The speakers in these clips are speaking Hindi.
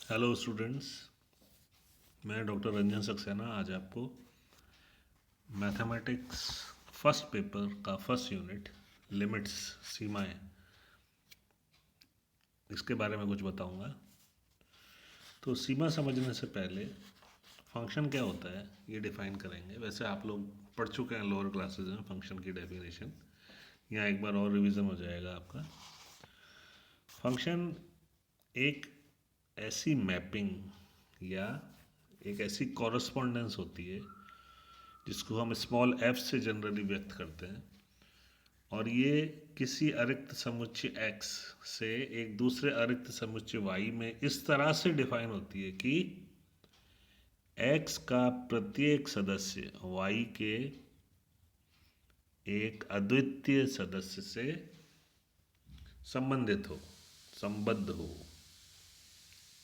हेलो स्टूडेंट्स, मैं डॉक्टर रंजन सक्सेना आज आपको मैथमेटिक्स फर्स्ट पेपर का फर्स्ट यूनिट लिमिट्स सीमाएं इसके बारे में कुछ बताऊंगा। तो सीमा समझने से पहले फंक्शन क्या होता है ये डिफाइन करेंगे। वैसे आप लोग पढ़ चुके हैं लोअर क्लासेज में फंक्शन की डेफिनेशन, यहाँ एक बार और रिवीजन हो जाएगा आपका। फंक्शन एक ऐसी मैपिंग या एक ऐसी कॉरस्पॉन्डेंस होती है जिसको हम स्मॉल f से जनरली व्यक्त करते हैं, और ये किसी अरिक्त समुच्चय x से एक दूसरे अरिक्त समुच्चय y में इस तरह से डिफाइन होती है कि x का प्रत्येक सदस्य y के एक अद्वितीय सदस्य से संबंधित हो, संबद्ध हो।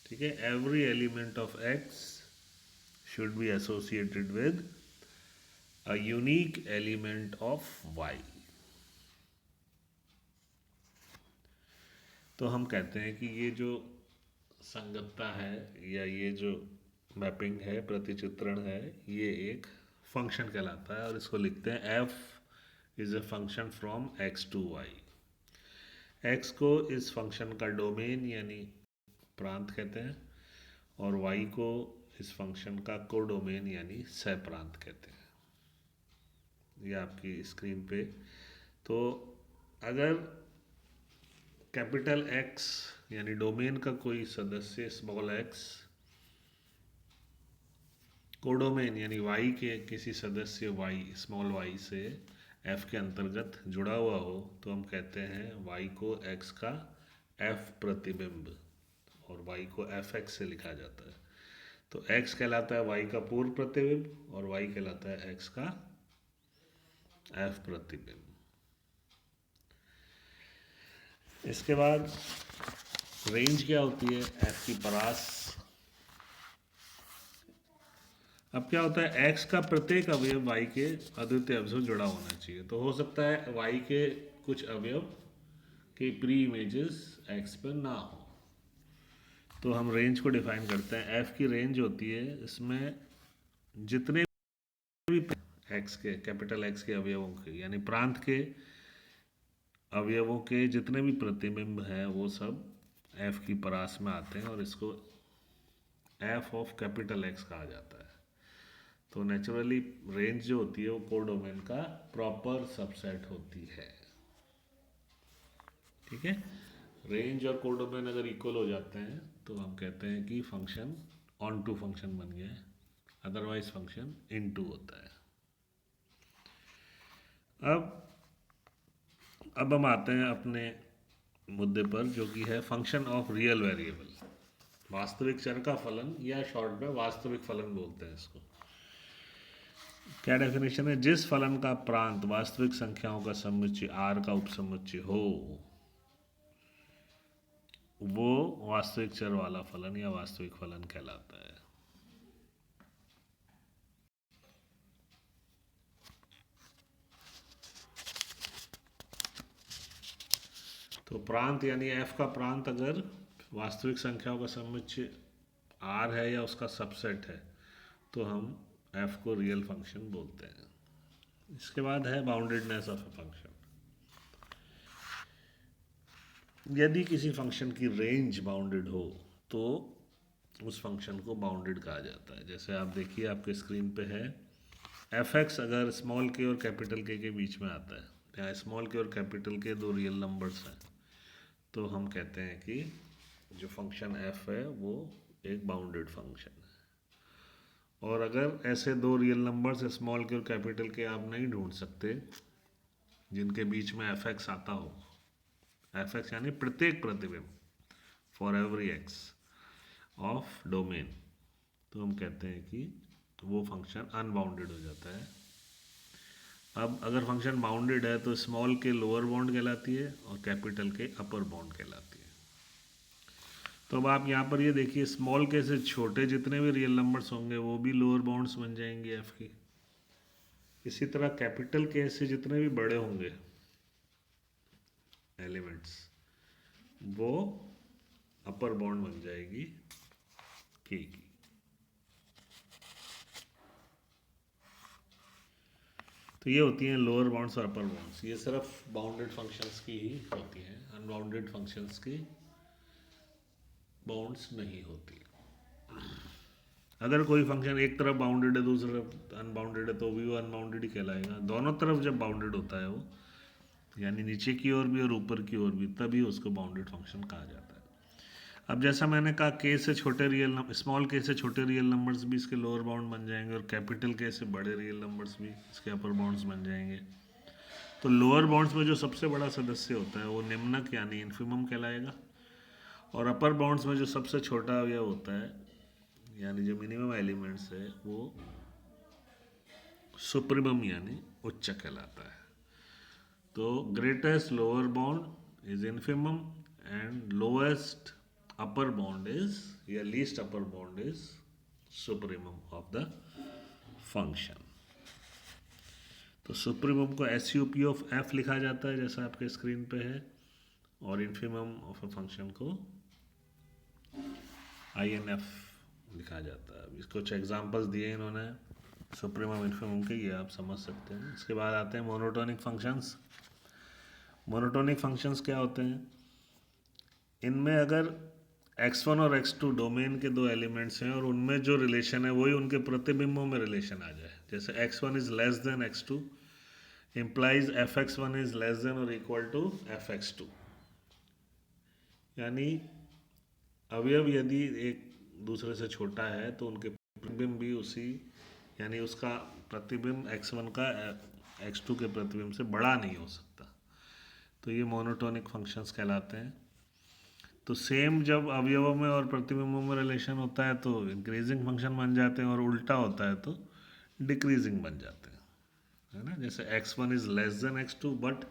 ठीक है, every element of x should be associated with a unique element of y। तो हम कहते हैं कि ये जो संगतता है या ये जो मैपिंग है, प्रतिचित्रण है, ये एक फंक्शन कहलाता है और इसको लिखते हैं f is a function from x to y। x को इस फंक्शन का डोमेन यानी प्रांत कहते हैं और y को इस फंक्शन का कोडोमेन यानी सहप्रांत कहते हैं। ये आपकी स्क्रीन पे। तो अगर कैपिटल X यानी डोमेन का कोई सदस्य स्मॉल x कोडोमेन यानी y के किसी सदस्य y स्मॉल y से f के अंतर्गत जुड़ा हुआ हो, तो हम कहते हैं y को x का f प्रतिबिंब और y को fx से लिखा जाता है। तो x कहलाता है y का पूर्व प्रतिबिंब और y कहलाता है x का f प्रतिबिंब। इसके बाद रेंज क्या होती है, f की परास। अब क्या होता है, x का प्रत्येक अवयव y के अद्वितीय अवयव से जुड़ा होना चाहिए। तो हो सकता है y के कुछ अवयव के प्री इमेजेस x पर ना हो, तो हम रेंज को डिफाइन करते हैं। f की रेंज होती है, इसमें जितने भी x के कैपिटल X के अवयवों के यानी प्रांत के अवयवों के जितने भी प्रतिबिंब हैं वो सब f की परास में आते हैं और इसको f ऑफ कैपिटल X कहा जाता है। तो नेचुरली रेंज जो होती है वो कोडोमेन का प्रॉपर सबसेट होती है। ठीक है, रेंज और कोडोमेन अगर इक्वल हो जाते हैं तो हम कहते हैं कि फंक्शन ऑन टू फंक्शन बन गया है, अदरवाइज फंक्शन इन टू होता है। अब हम आते हैं अपने मुद्दे पर, जो कि है फंक्शन ऑफ रियल वेरिएबल, वास्तविक चर का फलन या शॉर्ट में वास्तविक फलन बोलते हैं इसको। क्या डेफिनेशन है, जिस फलन का प्रांत वास्तविक संख्याओं का समुच्चय r का उपसमुच्चय हो वो वास्तविक चर वाला फलन या वास्तविक फलन कहलाता है। तो प्रांत यानी f का प्रांत अगर वास्तविक संख्याओं का समुच्चय r है या उसका सबसेट है तो हम f को रियल फंक्शन बोलते हैं। इसके बाद है बाउंडेडनेस ऑफ ए फंक्शन। यदि किसी फंक्शन की रेंज बाउंडेड हो तो उस फंक्शन को बाउंडेड कहा जाता है। जैसे आप देखिए आपके स्क्रीन पे है f(x) अगर स्मॉल के और कैपिटल के बीच में आता है, यहाँ स्मॉल के और कैपिटल के दो रियल नंबर्स हैं, तो हम कहते हैं कि जो फंक्शन f है वो एक बाउंडेड फंक्शन है। और अगर ऐसे दो रियल नंबर्स स्मॉल के और कैपिटल के आप नहीं ढूंढ सकते जिनके बीच में f(x) आता हो, f(x) यानी प्रत्येक प्रतिबिंब for every x of domain, तो हम कहते हैं कि वो फंक्शन अनबाउंडेड हो जाता है। अब अगर फंक्शन बाउंडेड है तो स्मॉल के लोअर बाउंड कहलाती है और कैपिटल के अपर बाउंड कहलाती है। तो अब आप यहाँ पर ये देखिए, स्मॉल के से छोटे जितने भी रियल नंबर्स होंगे वो भी लोअर बाउंड्स बन जाएंगे एफ की। इसी तरह कैपिटल के से जितने भी बड़े होंगे एलिमेंट्स वो अपर बाउंड बन जाएगी रखेगी। तो ये होती हैं लोअर बाउंड्स और अपर बाउंड्स। ये सिर्फ बाउंडेड फंक्शंस की ही होती हैं, अनबाउंडेड फंक्शंस की बाउंड्स नहीं होती। अगर कोई फंक्शन एक तरफ बाउंडेड है दूसरी तरफ अनबाउंडेड है तो भी वो अनबाउंडेड ही कहलाएगा। दोनों तरफ जब बाउंडेड होता है वो, यानी नीचे की ओर भी और ऊपर की ओर भी, तभी उसको बाउंडेड फंक्शन कहा जाता है। अब जैसा मैंने कहा, के से छोटे रियल स्मॉल के से छोटे रियल नंबर्स भी इसके लोअर बाउंड बन जाएंगे और कैपिटल के से बड़े रियल नंबर्स भी इसके अपर बाउंड्स बन जाएंगे। तो लोअर बाउंड्स में जो सबसे बड़ा सदस्य होता है वो निम्नक यानी इन्फिमम कहलाएगा, और अपर बाउंड्स में जो सबसे छोटा अवयव होता है यानी जो मिनिमम एलिमेंट्स है वो सुप्रीमम यानी उच्च कहलाता है। तो greatest lower bound is infimum and lowest upper bound is या least upper bound is supremum of the function. तो सुप्रीमम को SUP ऑफ F लिखा जाता है जैसा आपके स्क्रीन पे है, और इन्फिमम ऑफ अ फंक्शन को INF लिखा जाता है। इसको कुछ एग्जांपल्स दिए इन्होंने सुप्रीमम इन्फिमम के, ये आप समझ सकते हैं। इसके बाद आते हैं मोनोटोनिक फंक्शंस। मोनोटोनिक फंक्शंस क्या होते हैं? इनमें अगर x1 और x2 डोमेन के दो एलिमेंट्स हैं और उनमें जो रिलेशन है वही उनके प्रतिबिंबों में रिलेशन आ जाए, जैसे x1 is less than x2 implies fx1 is less than or equal to fx2, यानी अवयव यदि एक दूसरे से छोटा है तो उनके प्रतिबिंब भी उसी, यानी उसका प्रतिबिंब x1 का x2 के प्रतिबिंब से बड़ा नहीं हो सकता। तो ये मोनोटोनिक फंक्शंस कहलाते हैं। तो सेम जब अवयवों में और प्रतिबिंबों में रिलेशन होता है तो इंक्रीजिंग फंक्शन बन जाते हैं, और उल्टा होता है तो डिक्रीजिंग बन जाते हैं, है ना। जैसे x1 is less than x2 but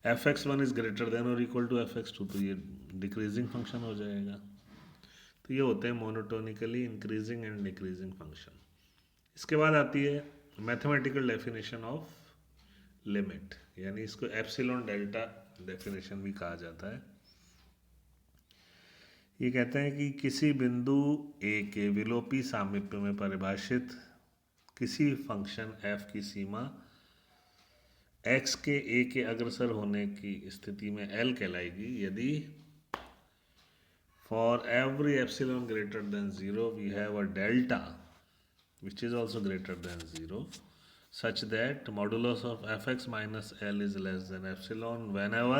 fx1 is greater than और इक्वल टू fx2, तो ये डिक्रीजिंग फंक्शन हो जाएगा। तो ये होते हैं monotonically increasing and decreasing function. इसके बाद आती है मैथमेटिकल डेफिनेशन ऑफ लिमिट, यानी इसको एप्सिलॉन डेल्टा डेफिनेशन भी कहा जाता है। ये कहते हैं कि किसी बिंदु A के विलोपी सामीप्य में परिभाषित किसी फंक्शन f की सीमा x के A के अग्रसर होने की स्थिति में L कहलाएगी यदि for every epsilon greater than 0 we have a delta which is also greater than 0 such that modulus of fx minus L is less than epsilon whenever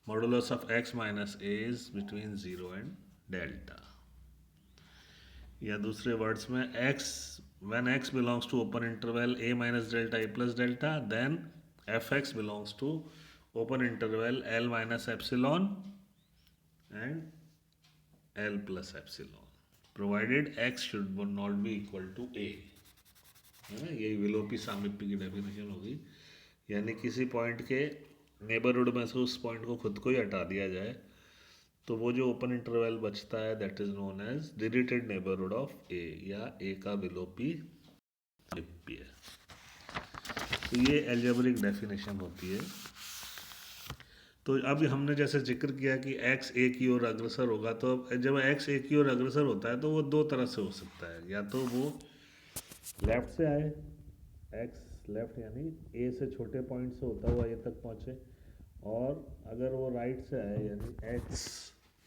modulus of x minus a is between 0 and delta, या दूसरे वर्ड्स में x when x belongs to open interval a minus delta a plus delta then fx belongs to open interval L minus epsilon and L plus epsilon provided x should not be equal to a, है ना। यही विलोपी सामीप्य की डेफिनेशन होगी, यानी किसी पॉइंट के नेबरहुड में से उस पॉइंट को खुद को ही हटा दिया जाए तो वो जो ओपन इंटरवल बचता है that is known as deleted neighbourhood of a, या ए का विलोपी सामीप्य। तो ये एल्जेब्रिक डेफिनेशन होती है। तो अब हमने जैसे जिक्र किया कि x a की ओर अग्रसर होगा, तो जब x a की ओर अग्रसर होता है तो वो दो तरह से हो सकता है, या तो वो लेफ्ट से आए, x लेफ्ट यानी a से छोटे पॉइंट से होता हुआ a तक पहुँचे, और अगर वो राइट से आए यानी x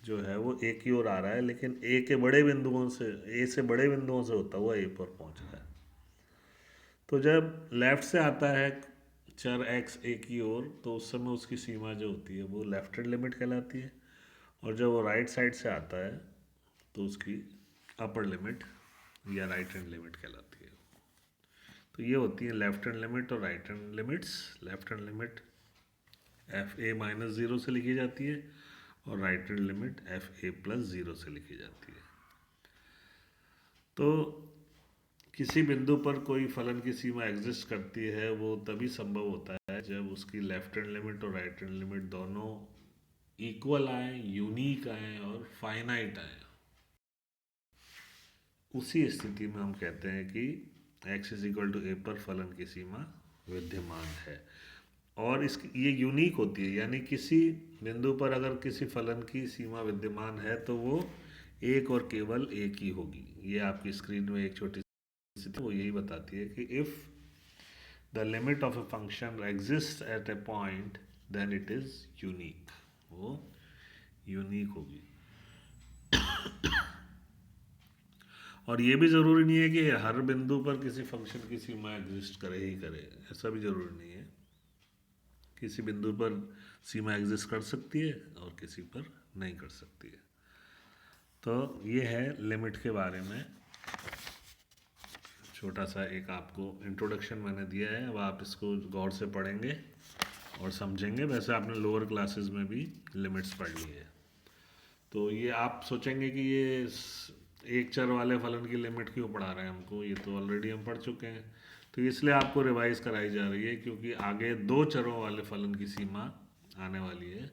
जो है वो a की ओर आ रहा है लेकिन a के बड़े बिंदुओं से, a से बड़े बिंदुओं से होता हुआ a पर पहुँच रहा है। तो जब लेफ्ट से आता है चर x a की ओर तो उस समय उसकी सीमा जो होती है वो लेफ्ट हैंड लिमिट कहलाती है, और जब वो राइट साइड से आता है तो उसकी अपर लिमिट या राइट हैंड लिमिट कहलाती है। तो ये होती है लेफ्ट हैंड लिमिट और right hand limits. Left hand limit fa minus 0 से लिखी जाती है और right hand limit fa plus 0 से लिखी जाती है। तो किसी बिंदु पर कोई फलन की सीमा एग्जिस्ट करती है वो तभी संभव होता है जब उसकी लेफ्ट हैंड लिमिट और राइट हैंड लिमिट दोनों इक्वल आए, यूनिक आए और फाइनाइट आए। उसी स्थिति में हम कहते हैं कि x is equal to a पर फलन की सीमा विद्यमान है, और इसकी ये यूनिक होती है, यानी किसी बिंदु पर अगर किसी फलन की सीमा विद्यमान है तो वो एक और केवल एक ही होगी। ये आपकी स्क्रीन में एक छोटी सी वो यही बताती है कि if the limit of a function exist at a point then it is unique, वो यूनिक होगी। और ये भी ज़रूरी नहीं है कि हर बिंदु पर किसी फंक्शन की सीमा एग्जिस्ट करे ही करे, ऐसा भी ज़रूरी नहीं है। किसी बिंदु पर सीमा एग्जिस्ट कर सकती है और किसी पर नहीं कर सकती है। तो ये है लिमिट के बारे में छोटा सा एक आपको इंट्रोडक्शन मैंने दिया है। अब आप इसको गौर से पढ़ेंगे और समझेंगे। वैसे आपने लोअर क्लासेस में भी लिमिट्स पढ़ ली है। तो ये आप सोचेंगे कि ये एक चर वाले फलन की लिमिट क्यों पढ़ा रहे हैं हमको, ये तो ऑलरेडी हम पढ़ चुके हैं। तो इसलिए आपको रिवाइज कराई जा रही है क्योंकि आगे दो चरों वाले फलन की सीमा आने वाली है,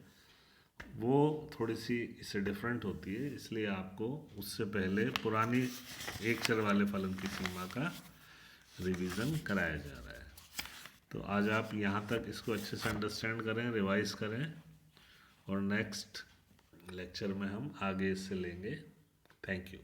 वो थोड़ी सी इससे डिफरेंट होती है, इसलिए आपको उससे पहले पुरानी एक चर वाले फलन की सीमा का रिवीजन कराया जा रहा है। तो आज आप यहाँ तक इसको अच्छे से अंडरस्टैंड करें, रिवाइज करें, और नेक्स्ट लेक्चर में हम आगे इससे लेंगे। Thank you.